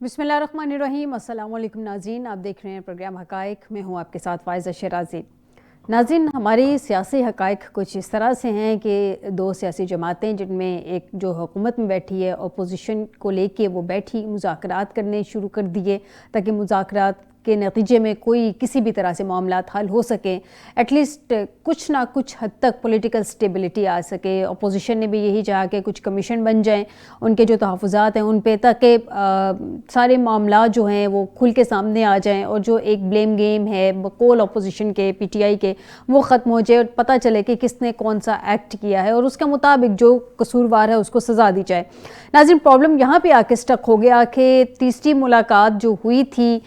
بسم اللہ الرحمن الرحیم۔ السلام علیکم ناظرین، آپ دیکھ رہے ہیں پروگرام حقائق، میں ہوں آپ کے ساتھ فائزہ شیرازی۔ ناظرین، ہماری سیاسی حقائق کچھ اس طرح سے ہیں کہ دو سیاسی جماعتیں جن میں ایک جو حکومت میں بیٹھی ہے، اپوزیشن کو لے کے وہ بیٹھی، مذاکرات کرنے شروع کر دیے تاکہ مذاکرات کے نتیجے میں کوئی کسی بھی طرح سے معاملات حل ہو سکیں، ایٹ لیسٹ کچھ نہ کچھ حد تک پولیٹیکل سٹیبلٹی آ سکے۔ اپوزیشن نے بھی یہی چاہا کہ کچھ کمیشن بن جائیں ان کے جو تحفظات ہیں ان پہ، تاکہ سارے معاملات جو ہیں وہ کھل کے سامنے آ جائیں اور جو ایک بلیم گیم ہے بقول اپوزیشن کے، پی ٹی آئی کے، وہ ختم ہو جائے اور پتہ چلے کہ کس نے کون سا ایکٹ کیا ہے اور اس کے مطابق جو قصوروار ہے اس کو سزا دی جائے۔ ناظرین، پرابلم یہاں پہ آ کے سٹک ہو گیا کہ تیسری ملاقات جو ہوئی تھی،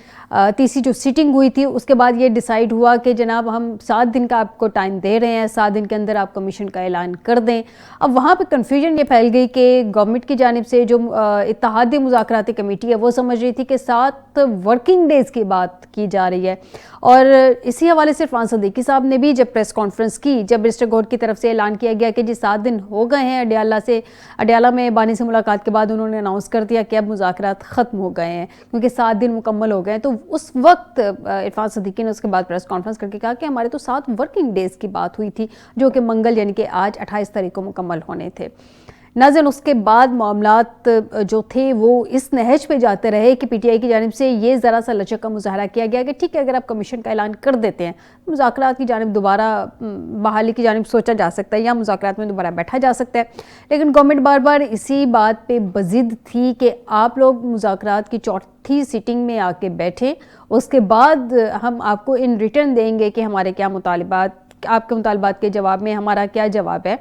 تیسری جو سیٹنگ ہوئی تھی، اس کے بعد یہ ڈیسائیڈ ہوا کہ جناب ہم 7 دن کا آپ کو ٹائم دے رہے ہیں، 7 دن کے اندر آپ کمیشن کا اعلان کر دیں۔ اب وہاں پہ کنفیوژن یہ پھیل گئی کہ گورنمنٹ کی جانب سے جو اتحادی مذاکراتی کمیٹی ہے وہ سمجھ رہی تھی کہ 7 ورکنگ ڈیز کی بات کی جا رہی ہے، اور اسی حوالے سے عرفان صدیقی صاحب نے بھی جب پریس کانفرنس کی، جب مسٹر گوہر کی طرف سے اعلان کیا گیا کہ جی 7 دن ہو گئے ہیں، اڈیالہ میں بانی سے ملاقات کے بعد انہوں نے اناؤنس کر دیا کہ اب مذاکرات ختم ہو گئے ہیں کیونکہ 7 دن مکمل ہو گئے ہیں، تو اس وقت عرفان صدیقی نے اس کے بعد پریس کانفرنس کر کے کہا کہ ہمارے تو 7 ورکنگ ڈیز کی بات ہوئی تھی جو کہ منگل یعنی کہ آج 28 تاریخ کو مکمل ہونے تھے۔ ناظرین، اس کے بعد معاملات جو تھے وہ اس نہج پہ جاتے رہے کہ پی ٹی آئی کی جانب سے یہ ذرا سا لچک کا مظاہرہ کیا گیا کہ ٹھیک ہے، اگر آپ کمیشن کا اعلان کر دیتے ہیں مذاکرات کی جانب دوبارہ بحالی کی جانب سوچا جا سکتا ہے یا مذاکرات میں دوبارہ بیٹھا جا سکتا ہے، لیکن گورنمنٹ بار بار اسی بات پہ بضد تھی کہ آپ لوگ مذاکرات کی چوتھی سیٹنگ میں آ کے بیٹھیں، اس کے بعد ہم آپ کو ان ریٹرن دیں گے کہ ہمارے کیا مطالبات، آپ کے مطالبات کے جواب میں ہمارا کیا جواب ہے۔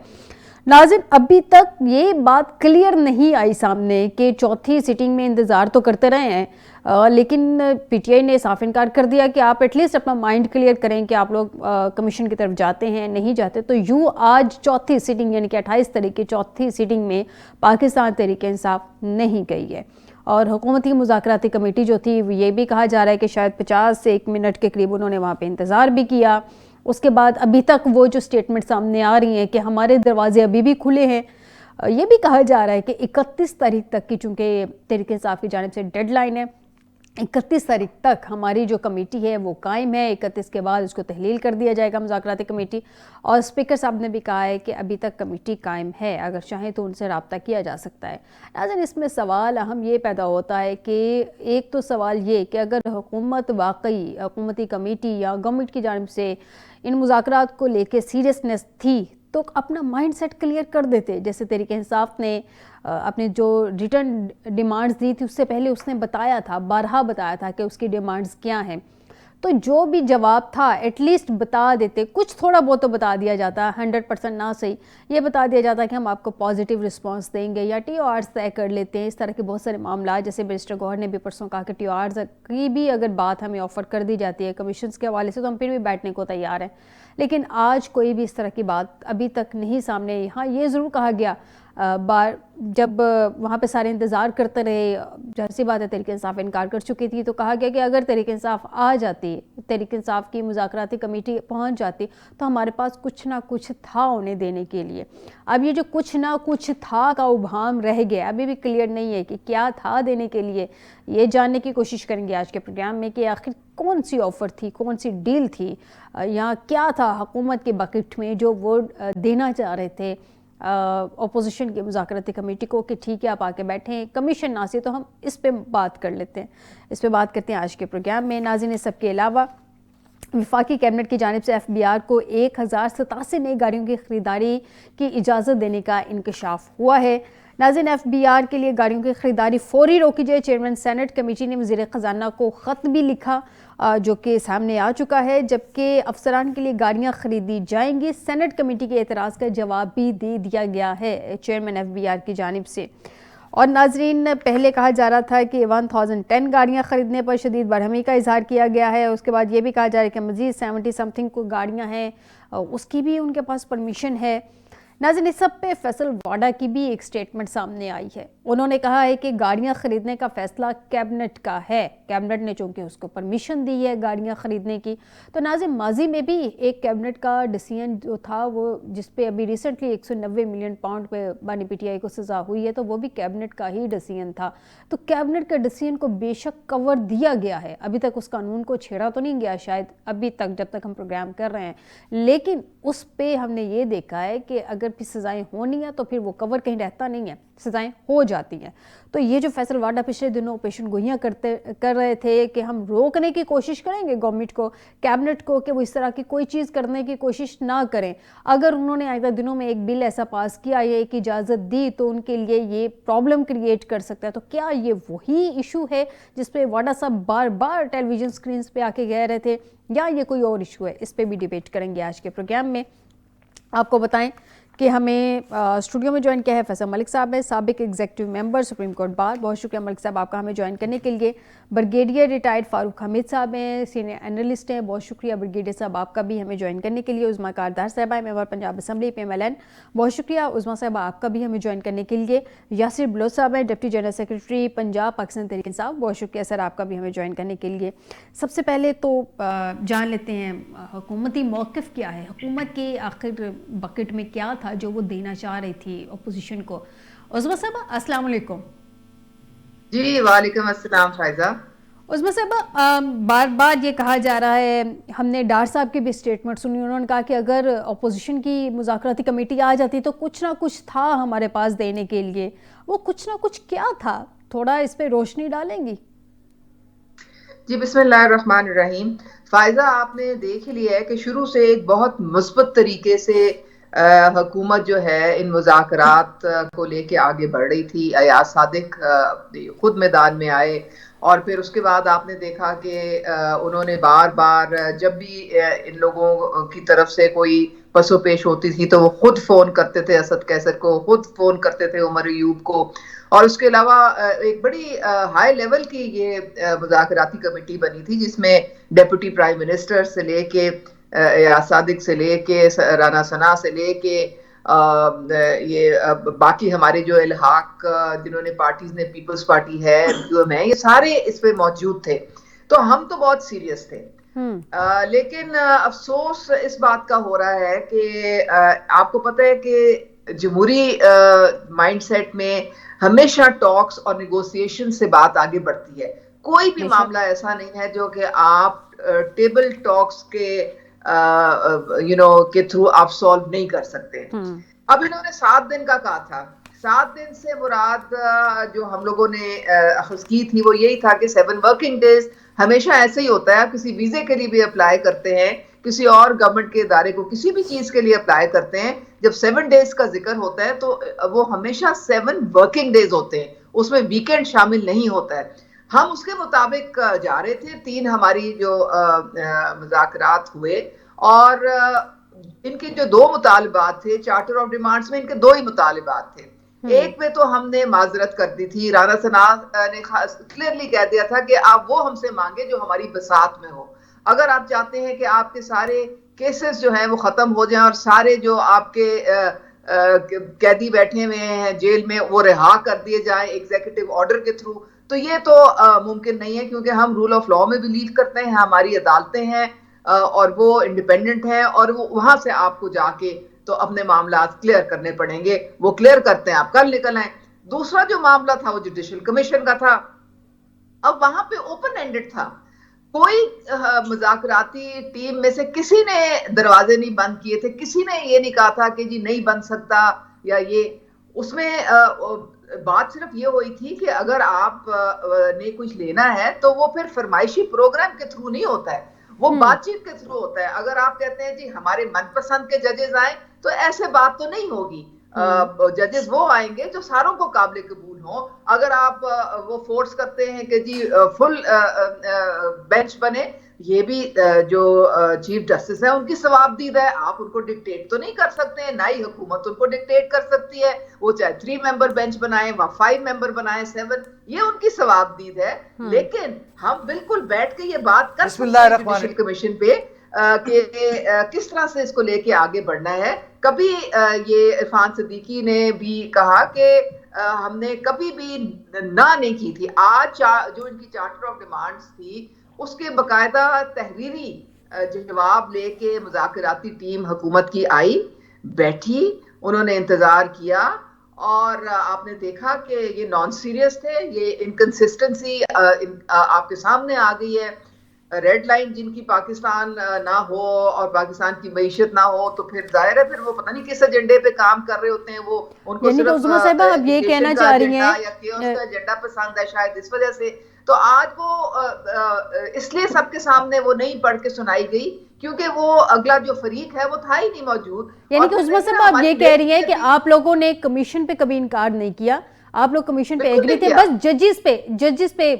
ناظرین، ابھی تک یہ بات کلیئر نہیں آئی سامنے کہ چوتھی سیٹنگ میں انتظار تو کرتے رہے ہیں، لیکن پی ٹی آئی نے صاف انکار کر دیا کہ آپ ایٹ لیسٹ اپنا مائنڈ کلیئر کریں کہ آپ لوگ کمیشن کی طرف جاتے ہیں نہیں جاتے، تو یوں آج چوتھی سیٹنگ یعنی کہ 28 تاریخ کی چوتھی سیٹنگ میں پاکستان تحریک انصاف نہیں گئی ہے، اور حکومتی مذاکراتی کمیٹی جو تھی یہ بھی کہا جا رہا ہے کہ شاید 50 سے 1 منٹ کے قریب انہوں نے وہاں پہ انتظار بھی کیا۔ اس کے بعد ابھی تک وہ جو سٹیٹمنٹ سامنے آ رہی ہیں کہ ہمارے دروازے ابھی بھی کھلے ہیں، یہ بھی کہا جا رہا ہے کہ 31 تاریخ تک کی، چونکہ تحریک انصاف کی جانب سے ڈیڈ لائن ہے، 31 تاریخ تک ہماری جو کمیٹی ہے وہ قائم ہے، 31 کے بعد اس کو تحلیل کر دیا جائے گا مذاکراتی کمیٹی، اور اسپیکر صاحب نے بھی کہا ہے کہ ابھی تک کمیٹی قائم ہے، اگر چاہیں تو ان سے رابطہ کیا جا سکتا ہے۔ ناظرین، اس میں سوال اہم یہ پیدا ہوتا ہے کہ ایک تو سوال یہ کہ اگر حکومت واقعی حکومتی کمیٹی یا گورنمنٹ کی جانب سے ان مذاکرات کو لے کے سیریسنس تھی تو اپنا مائنڈ سیٹ کلیئر کر دیتے، جیسے تحریک انصاف نے اپنے جو ریٹرن ڈیمانڈز دی تھی اس سے پہلے اس نے بتایا تھا، بارہا بتایا تھا کہ اس کی ڈیمانڈز کیا ہیں، تو جو بھی جواب تھا ایٹ لیسٹ بتا دیتے، کچھ تھوڑا بہت تو بتا دیا جاتا، 100% نہ صحیح، یہ بتا دیا جاتا کہ ہم آپ کو پازیٹیو رسپانس دیں گے یا ٹی او آرز طے کر لیتے ہیں۔ اس طرح کے بہت سارے معاملات، جیسے مسٹر گوہر نے بھی پرسوں کہا کہ ٹی او آرز کی بھی اگر بات ہمیں آفر کر دی جاتی ہے کمیشنز کے حوالے سے تو ہم پھر بھی بیٹھنے کو تیار ہیں، لیکن آج کوئی بھی اس طرح کی بات ابھی تک نہیں سامنے آئی۔ ہاں، یہ ضرور کہا گیا جب وہاں پہ سارے انتظار کرتے رہے، ظاہر سی بات ہے تحریک انصاف انکار کر چکی تھی، تو کہا گیا کہ اگر تحریک انصاف آ جاتی، تحریک انصاف کی مذاکراتی کمیٹی پہنچ جاتی تو ہمارے پاس کچھ نہ کچھ تھا انہیں دینے کے لیے۔ اب یہ جو کچھ نہ کچھ تھا کا ابہام رہ گیا، ابھی بھی کلیئر نہیں ہے کہ کیا تھا دینے کے لیے، یہ جاننے کی کوشش کریں گے آج کے پروگرام میں کہ آخر کون سی آفر تھی، کون سی ڈیل تھی، یہاں کیا تھا حکومت کے بکٹ میں جو وہ دینا چاہ رہے تھے اپوزیشن کی مذاکراتی کمیٹی کو کہ ٹھیک ہے آپ آ کے بیٹھیں، کمیشن نہ سی تو ہم اس پہ بات کر لیتے ہیں، اس پہ بات کرتے ہیں آج کے پروگرام میں۔ ناظرین، سب کے علاوہ وفاقی کیبنٹ کی جانب سے ایف بی آر کو 1087 نئی گاڑیوں کی خریداری کی اجازت دینے کا انکشاف ہوا ہے۔ ناظرین، ایف بی آر کے لیے گاڑیوں کی خریداری فوری روکی جائے، چیئرمین سینٹ کمیٹی نے وزیر خزانہ کو خط بھی لکھا جو کہ سامنے آ چکا ہے، جبکہ افسران کے لیے گاڑیاں خریدی جائیں گی۔ سینٹ کمیٹی کے اعتراض کا جواب بھی دے دیا گیا ہے چیئرمین ایف بی آر کی جانب سے۔ اور ناظرین، پہلے کہا جا رہا تھا کہ 1010 گاڑیاں خریدنے پر شدید برہمی کا اظہار کیا گیا ہے، اس کے بعد یہ بھی کہا جا رہا ہے کہ مزید 70 سمتھنگ کو گاڑیاں ہیں، اس کی بھی ان کے پاس پرمیشن ہے۔ ناظرین، اس سب پہ فیصل واڈا کی بھی ایک سٹیٹمنٹ سامنے آئی ہے۔ انہوں نے کہا ہے کہ گاڑیاں خریدنے کا فیصلہ کیبنٹ کا ہے، کیبنٹ نے چونکہ اس کو پرمیشن دی ہے گاڑیاں خریدنے کی۔ تو ناظرین، ماضی میں بھی ایک کیبنٹ کا ڈیسیژن جو تھا وہ جس پہ ابھی ریسنٹلی 190 ملین پاؤنڈ پہ بانی پی ٹی آئی کو سزا ہوئی ہے، تو وہ بھی کیبنٹ کا ہی ڈیسیژن تھا۔ تو کیبنٹ کا ڈیسیژن کو بے شک کور دیا گیا ہے، ابھی تک اس قانون کو چھیڑا تو نہیں گیا شاید ابھی تک جب تک ہم پروگرام کر رہے ہیں، لیکن اس پہ ہم نے یہ دیکھا ہے کہ اگر بھی سزائیں ہونی ہیں تو پھر وہ کور کہیں رہتا نہیں ہے، سزائیں ہو جاتی ہیں۔ تو یہ جو فیصل واڈا پچھلے دنوں پیشن گوئیاں کر رہے تھے کہ ہم روکنے کی کوشش کریں گے گورنمنٹ کو، کیبنٹ کو، کہ وہ اس طرح کی کوئی چیز کرنے کی کوشش نہ کریں، اگر انہوں نے آئندہ دنوں میں ایک بل ایسا پاس کیا یا ایک اجازت دی تو ان کے لیے یہ پرابلم کریٹ کر سکتا ہے۔ تو کیا یہ وہی ایشو ہے جس پہ واڈا صاحب بار بار ٹیلی ویژن سکرینز پہ آ کے کہہ رہے تھے، یا یہ کوئی اور ایشو ہے؟ اس پہ بھی ڈیبیٹ کریں گے آج کے پروگرام میں۔ آپ کو بتائیں کہ ہمیں اسٹوڈیو میں جوائن کیا ہے فیصل ملک صاحب ہے، سابق executive member supreme court bar. بہت شکریہ ملک صاحب آپ کا ہمیں جوائن کرنے کے لیے۔ بریگیڈیئر ریٹائرڈ فاروق حمید صاحب ہیں، سینئر اینالسٹ ہیں، بہت شکریہ بریگیڈیئر صاحب آپ کا بھی ہمیں جوائن کرنے کے لیے۔ عظمیٰ کاردار صاحبہ ہیں، ممبر پنجاب اسمبلی PMLN، بہت شکریہ عظمیٰ صاحبہ آپ کا بھی ہمیں جوائن کرنے کے لیے۔ یاسر بلوچ صاحب ہیں، deputy general secretary Punjab Pakistan Tehreek Insaf, بہت شکریہ سر آپ کا بھی ہمیں جوائن کرنے کے لیے۔ سب سے پہلے تو جان لیتے ہیں حکومتی موقف کیا ہے، حکومت کے آخر بکٹ میں کیا تھا جو وہ دینا چاہ رہی تھی اپوزیشن کو۔ عظمیٰ صاحبہ السلام علیکم۔ جی وعلیکم السلام فائزہ۔ عظمیٰ صاحبہ، بار بار یہ کہا جا رہا ہے، ہم نے ڈار صاحب کی بھی اسٹیٹمنٹ سنی، انہوں نے کہا کہ اگر اپوزیشن کی مذاکراتی کمیٹی آ جاتی تو کچھ نہ کچھ تھا ہمارے پاس دینے کے لیے، وہ کچھ نہ کچھ کیا تھا؟ تھوڑا اس پہ روشنی ڈالیں گی؟ جی بسم اللہ الرحمن الرحیم۔ فائزہ، آپ نے دیکھ لیا ہے کہ شروع سے ایک بہت مثبت طریقے سے حکومت جو ہے ان مذاکرات کو لے کے آگے بڑھ رہی تھی۔ ایاز صادق خود میدان میں آئے، اور پھر اس کے بعد آپ نے دیکھا کہ انہوں نے بار بار جب بھی ان لوگوں کی طرف سے کوئی پسو پیش ہوتی تھی تو وہ خود فون کرتے تھے اسد قیصر کو، خود فون کرتے تھے عمر ایوب کو، اور اس کے علاوہ ایک بڑی ہائی لیول کی یہ مذاکراتی کمیٹی بنی تھی جس میں ڈیپوٹی پرائم منسٹر سے لے کے ایاز صادق سے لے کے رانا ثنا سے لے کے یہ باقی ہمارے جو الحاق جنہوں نے پارٹیز نے، پیپلز پارٹی ہے، QM ہے، یہ سارے اس پہ موجود تھے۔ تو ہم تو بہت سیریس تھے، لیکن افسوس اس بات کا ہو رہا ہے کہ آپ کو پتہ ہے کہ جمہوری مائنڈ سیٹ میں ہمیشہ ٹاکس اور نیگوسیشن سے بات آگے بڑھتی ہے۔ کوئی بھی معاملہ ایسا نہیں ہے جو کہ آپ ٹیبل ٹاکس کے کے تھرو آپ سالو نہیں کر سکتے۔ اب انہوں نے 7 دن کا کہا تھا، 7 دن سے مراد جو ہم لوگوں نے اخذ کی تھی وہ یہی تھا کہ 7 ورکنگ ڈیز ہمیشہ ایسے ہی ہوتا ہے۔ آپ کسی ویزے کے لیے بھی اپلائی کرتے ہیں، کسی اور گورنمنٹ کے ادارے کو کسی بھی چیز کے لیے اپلائی کرتے ہیں، جب 7 ڈیز کا ذکر ہوتا ہے تو وہ ہمیشہ 7 ورکنگ ڈیز ہوتے ہیں، اس میں ویکینڈ شامل نہیں ہوتا ہے۔ ہم اس کے مطابق جا رہے تھے، 3 ہماری جو مذاکرات ہوئے، اور ان کے جو 2 مطالبات تھے چارٹر آف ڈیمانڈز میں، ان کے 2 ہی مطالبات تھے۔ ایک میں تو ہم نے معذرت کر دی تھی، رانا ثنا نے کلیئرلی کہہ دیا تھا کہ آپ وہ ہم سے مانگے جو ہماری بساط میں ہو۔ اگر آپ چاہتے ہیں کہ آپ کے سارے کیسز جو ہیں وہ ختم ہو جائیں اور سارے جو آپ کے قیدی بیٹھے ہوئے ہیں جیل میں وہ رہا کر دیے جائیں ایگزیکٹو آرڈر کے تھرو، تو یہ تو ممکن نہیں ہے، کیونکہ ہم رول آف لا میں بلیو کرتے ہیں، ہماری عدالتیں ہیں اور وہ انڈیپینڈنٹ ہیں، اور وہاں سے آپ کو جا کے تو اپنے معاملات کلیئر کرنے پڑیں گے، وہ کلیئر کرتے ہیں آپ کل نکل آئیں۔ دوسرا جو معاملہ تھا وہ جوڈیشل کمیشن کا تھا۔ اب وہاں پہ اوپن اینڈڈ تھا، کوئی مذاکراتی ٹیم میں سے کسی نے دروازے نہیں بند کیے تھے، کسی نے یہ نہیں کہا تھا کہ جی نہیں بن سکتا یا یہ، اس میں بات صرف یہ ہوئی تھی کہ اگر آپ نے کچھ لینا ہے تو وہ پھر فرمائشی پروگرام کے تھرو نہیں ہوتا ہے، وہ بات چیت کے تھرو ہوتا ہے۔ اگر آپ کہتے ہیں جی ہمارے من پسند کے ججز آئیں تو ایسے بات تو نہیں ہوگی، ججز وہ آئیں گے جو ساروں کو قابل قبول ہوں۔ اگر آپ وہ فورس کرتے ہیں کہ جی فل بینچ بنے، یہ بھی جو چیف جسٹس ہیں ان کی ثوابدید ہے، آپ ان کو ڈکٹیٹ تو نہیں کر سکتے ہیں، نہ ہی حکومت ان کو ڈکٹیٹ کر سکتی ہے، وہ چاہے 3 ممبر بینچ بنائیں، وہاں 5 ممبر بنائیں، 7، یہ ان کی ثوابدید ہے۔ لیکن ہم بالکل بیٹھ کے یہ بات کر سکتے ہیں جوڈیشل کمیشن پہ کہ کس طرح سے اس کو لے کے آگے بڑھنا ہے۔ کبھی یہ عرفان صدیقی نے بھی کہا کہ ہم نے کبھی بھی نہ نہیں کی تھی. آج جو ان کی چارٹر آف ڈیمانڈز تھی اس کے باقاعدہ تحریری جواب لے کے مذاکراتی ٹیم حکومت کی آئی, بیٹھی, انہوں نے انتظار کیا, اور آپ نے دیکھا کہ یہ نان سیریس تھے. یہ انکنسسٹنسی آپ کے سامنے آ گئی ہے. ریڈ لائن جن کی پاکستان نہ ہو اور پاکستان کی معیشت نہ ہو تو پھر ظاہر ہے پھر وہ پتہ نہیں کس ایجنڈے پہ کام کر رہے ہوتے ہیں. وہ ان کو یعنی کہ عظمیٰ صاحبہ آپ یہ کہنا چاہ رہی ہیں یا کیوس کا ایجنڈا پسند ہے شاید اس وجہ سے. تو آج وہ اس لیے سب کے سامنے وہ نہیں پڑھ کے سنائی گئی کیونکہ وہ اگلا جو فریق ہے وہ تھا ہی نہیں موجود. یعنی کہ عظمیٰ صاحبہ آپ یہ کہہ رہی ہیں کہ آپ لوگوں نے کمیشن پہ کبھی انکار نہیں کیا, آپ لوگ کمیشن پہ ایگری تھے, بس ججز پہ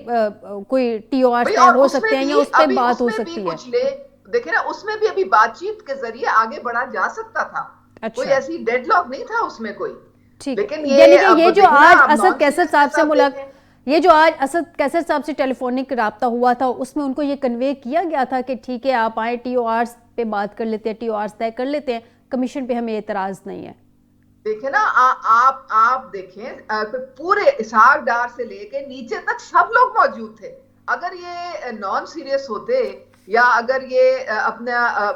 کوئی ٹی او آر ہو سکتے ہیں یا اس پہ بات ہو سکتی ہے. دیکھیں نا اس میں بھی ابھی بات چیت کے ذریعے آگے بڑھا جا سکتا تھا. کوئی ایسی ڈیڈ لاک نہیں تھا اس میں کوئی. لیکن یہ جو آج اسد کیسر صاحب سے ٹیلی فونک رابطہ ہوا تھا اس میں ان کو یہ کنوے کیا گیا تھا کہ ٹھیک ہے آپ آئیں, ٹی او آرز پہ بات کر لیتے ہیں, ٹی او آرز طے کر لیتے ہیں, کمیشن پہ ہمیں اعتراض نہیں ہے. دیکھیں نا آپ دیکھیں پورے اسحاق ڈار سے لے کے نیچے تک سب لوگ موجود تھے. اگر یہ نان سیریس ہوتے یا اگر یہ اپنا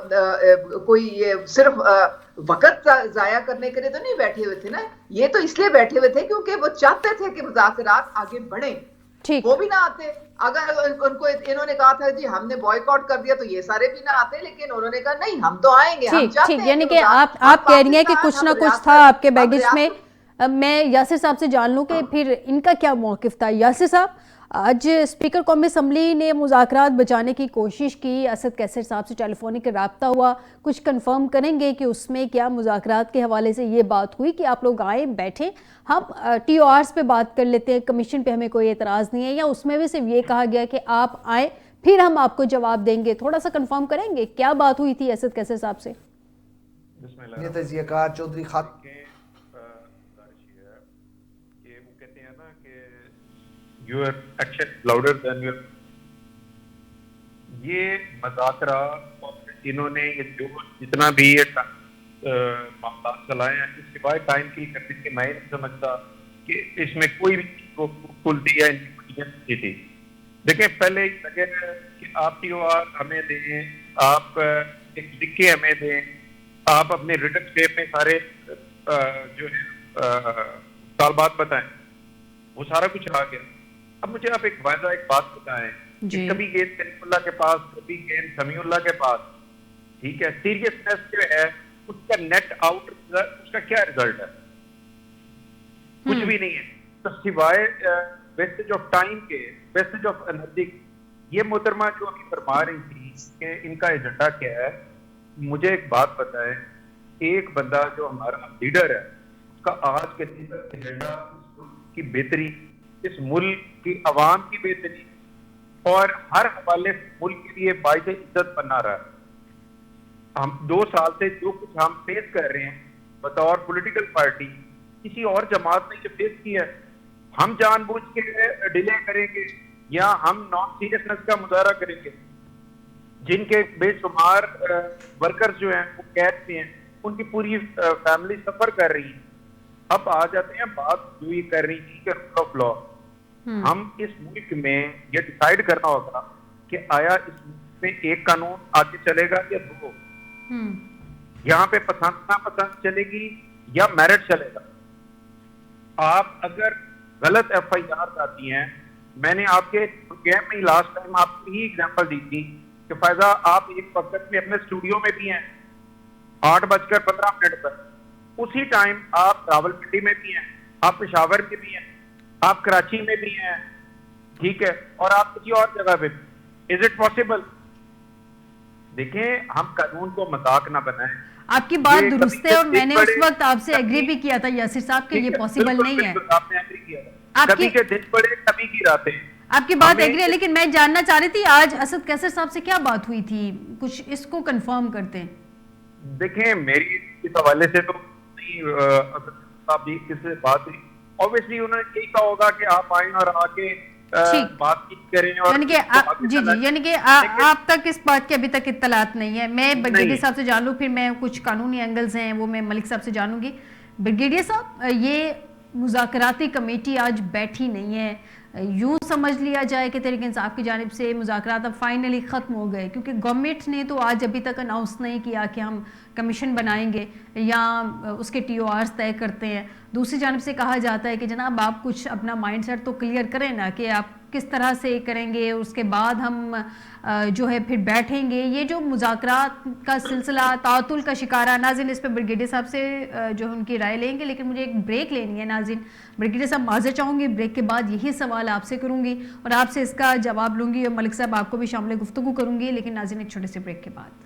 کوئی یہ صرف وقت ضائع کرنے کے لیے تو نہیں بیٹھے ہوئے تھے نا, یہ تو اس لیے بیٹھے ہوئے تھے کیونکہ وہ چاہتے تھے کہ مذاکرات آگے بڑھیں. وہ بھی نہ آتے. اگر ان کو انہوں نے کہا تھا جی ہم نے بوائیکاٹ کر دیا تو یہ سارے بھی نہ آتے, لیکن انہوں نے کہا نہیں ہم تو آئیں گے, ہم چاہتے ہیں. یعنی کہ آپ کہہ رہی ہیں کہ کچھ نہ کچھ تھا آپ کے بیگیج میں. میں یاسر صاحب سے جان لوں کہ پھر ان کا کیا موقف تھا. یاسر صاحب, آج اسپیکر قومی اسمبلی نے مذاکرات بچانے کی کوشش کی, اسد کیسر صاحب سے ٹیلی فونک رابطہ ہوا, کچھ کنفرم کریں گے کہ اس میں کیا مذاکرات کے حوالے سے یہ بات ہوئی کہ آپ لوگ آئیں بیٹھیں, ہم ٹی او آرز پہ بات کر لیتے ہیں, کمیشن پہ ہمیں کوئی اعتراض نہیں ہے, یا اس میں بھی صرف یہ کہا گیا کہ آپ آئیں پھر ہم آپ کو جواب دیں گے. تھوڑا سا کنفرم کریں گے کیا بات ہوئی تھی اسد کیسر صاحب سے. یہ تجزیہ کار چودھری خاتون your action louder than your یہ مذاکرہ انہوں نے جو جتنا بھی معاملات چلائے ہیں اس سوائے ٹائم کی کرنے کے میں نہیں سمجھتا کہ اس میں کوئی بھی کھلتی ہے انفارمیشن تھی. دیکھیں پہلے لگے کہ آپ ٹی او آر ہمیں دیں, آپ ایک لکھ کے ہمیں دیں, آپ اپنے ریٹن شیپ میں سارے جو ہے طالبات بتائیں, وہ سارا کچھ آ گیا. اب مجھے آپ ایک بات بتائیں کہ کبھی گئے سلیف اللہ کے پاس, کبھی گئے سمیع اللہ کے پاس, ٹھیک ہے, سیریسنس جو ہے اس کا نیٹ آؤٹ اس کا کیا ریزلٹ ہے؟ کچھ بھی نہیں ہے. تو سوائے ویسٹیج آف ٹائم کے, ویسٹیج آف انرجی. یہ محترمہ جو ابھی فرما رہی تھی کہ ان کا ایجنڈا کیا ہے, مجھے ایک بات بتائیں, ایک بندہ جو ہمارا لیڈر ہے اس کا آج کے دن تک ایجنڈا کی بہتری, اس ملک کی عوام کی بہتری اور ہر حوالے سے ملک کے لیے باعث عزت بنا رہا ہے. ہم 2 سال سے جو کچھ ہم فیس کر رہے ہیں بطور پولیٹیکل پارٹی, کسی اور جماعت نے یہ فیس کیا ہے. ہم جان بوجھ کے ڈیلے کریں گے یا ہم نان سیریسنس کا مظاہرہ کریں گے؟ جن کے بے شمار ورکرز جو ہیں وہ قید میں ہیں, ان کی پوری فیملی سفر کر رہی ہے. اب آ جاتے ہیں بات جو یہ کر رہی تھی کہ رول آف لا, ہم اس ملک میں یہ ڈیسائیڈ کرنا ہوگا کہ آیا اس ملک میں ایک قانون آگے چلے گا یا 2, یہاں پہ پسند نہ پسند چلے گی یا میرٹ چلے گا. آپ اگر غلط ایف آئی آر آتی ہیں, میں نے آپ کے گیم میں لاسٹ ٹائم آپ کو ہی ایگزامپل دی تھی کہ فائزہ آپ ایک وقت میں اپنے اسٹوڈیو میں بھی ہیں 8:15 پر, اسی ٹائم آپ راولپنڈی میں بھی ہیں, آپ پشاور میں بھی ہیں, آپ کراچی میں بھی ہیں, ٹھیک ہے, اور آپ کسی اور جگہ پہ بھی. Is it possible? دیکھیں ہم قانون کو مذاق نہ بنائیں. آپ کی بات درست ہے اور میں نے اس وقت آپ سے ایگری بھی کیا تھا یاسر صاحب کہ یہ پاسبل نہیں ہے. آپ نے ایگری کیا تھا, کبھی کے دن بڑے کبھی کی راتیں. آپ کی بات ایگری ہے, لیکن میں جاننا چاہ رہی تھی آج اسد کیسر صاحب سے کیا بات ہوئی تھی, کچھ اس کو کنفرم کرتے ہیں. دیکھیں میری اس حوالے سے تو نہیں کس سے بات ہوئی. اوبیسلی انہوں نے یہی کہا ہوگا کہ آپ آئیں اور آ کے بات چیت کریں, یعنی کہ آپ تک اس بات کی ابھی تک اطلاعات نہیں ہے. میں بریگیڈیئر صاحب سے جان لوں, پھر میں کچھ قانونی اینگلز ہیں وہ میں ملک صاحب سے جانوں گی. بریگیڈیئر صاحب, یہ مذاکراتی کمیٹی آج بیٹھی نہیں ہے، یوں سمجھ لیا جائے کہ تحریک انصاف کی جانب سے مذاکرات اب فائنلی ختم ہو گئے؟ کیونکہ گورنمنٹ نے تو آج ابھی تک اناؤنس نہیں کیا کہ ہم کمیشن بنائیں گے یا اس کے ٹی او آرز طے کرتے ہیں. دوسری جانب سے کہا جاتا ہے کہ جناب آپ کچھ اپنا مائنڈ سیٹ تو کلیئر کریں نا کہ آپ کس طرح سے کریں گے، اس کے بعد ہم جو ہے پھر بیٹھیں گے. یہ جو مذاکرات کا سلسلہ تعطل کا شکارہ، ناظرین اس پہ بریگیڈیئر صاحب سے جو ان کی رائے لیں گے، لیکن مجھے ایک بریک لینی ہے. ناظرین بریگیڈیئر صاحب معذرت چاہوں گی، بریک کے بعد یہی سوال آپ سے کروں گی اور آپ سے اس کا جواب لوں گی، اور ملک صاحب آپ کو بھی شامل گفتگو کروں گی، لیکن ناظرین ایک چھوٹے سے بریک کے بعد.